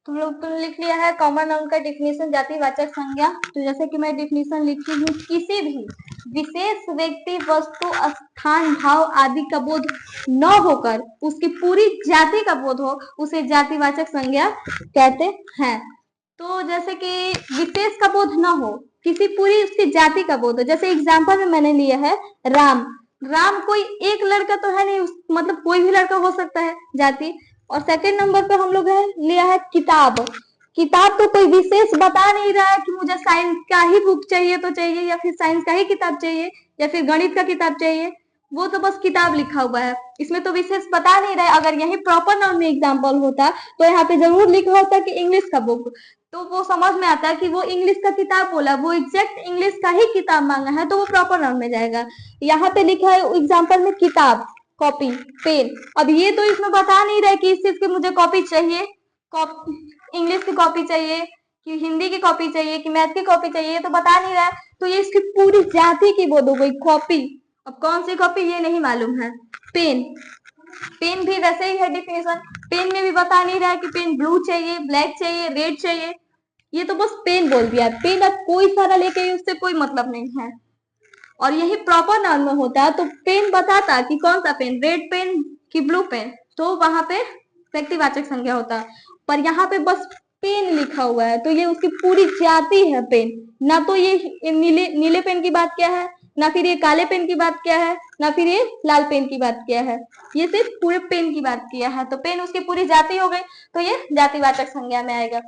तुम लोग तो लिख लिया है कॉमन नाउन का डिफिनेशन जातिवाचक संज्ञा। तो जैसे कि मैं डिफिनेशन लिखी हूँ, किसी भी विशेष व्यक्ति, वस्तु, स्थान, भाव आदि का बोध न होकर उसकी पूरी जाति का बोध हो, उसे जातिवाचक संज्ञा कहते हैं। तो जैसे कि विशेष का बोध न हो, किसी पूरी उसकी जाति का बोध हो। जैसे एग्जाम्पल में मैंने लिया है राम। राम कोई एक लड़का तो है नहीं, मतलब कोई भी लड़का हो सकता है जाति। और सेकंड नंबर पे हम लोग लिया है किताब। किताब तो कोई विशेष बता नहीं रहा है कि मुझे साइंस का ही बुक चाहिए तो चाहिए, या फिर साइंस का ही किताब चाहिए, या फिर गणित का किताब चाहिए। वो तो बस किताब लिखा हुआ है, इसमें तो विशेष बता नहीं रहा है। अगर यही प्रॉपर नाउन में एग्जाम्पल होता तो यहाँ पे जरूर लिखा होता कि इंग्लिश का बुक, तो वो समझ में आता है कि वो इंग्लिश का किताब बोला, वो एग्जैक्ट इंग्लिश का ही किताब मांगा है, तो वो प्रॉपर नाउन में जाएगा। यहाँ पे लिखा है एग्जाम्पल में किताब, कॉपी, पेन। अब ये तो इसमें बता नहीं रहा है कि इस चीज की मुझे कॉपी चाहिए, इंग्लिश की कॉपी चाहिए कि हिंदी की कॉपी चाहिए कि मैथ की कॉपी चाहिए, ये तो बता नहीं रहा है। तो ये इसकी पूरी जाति की बोध हो गई कॉपी। अब कौन सी कॉपी ये नहीं मालूम है। पेन, पेन भी वैसे ही है डिफिनेशन। पेन में भी बता नहीं रहा है कि पेन ब्लू चाहिए, ब्लैक चाहिए, रेड चाहिए, ये तो बस पेन बोल दिया। पेन अब कोई सारा लेके उससे कोई मतलब नहीं है। और यही प्रॉपर नाउन में होता है तो पेन बताता कि कौन सा पेन, रेड पेन कि ब्लू पेन, तो वहां पे व्यक्तिवाचक संज्ञा होता। पर यहाँ पे बस पेन लिखा हुआ है, तो ये उसकी पूरी जाति है पेन। ना तो ये नीले नीले पेन की बात क्या है, ना फिर ये काले पेन की बात क्या है, ना फिर ये लाल पेन की बात क्या है, ये सिर्फ पूरे पेन की बात किया है। तो पेन उसकी पूरी जाति हो गई, तो ये जातिवाचक संज्ञा में आएगा।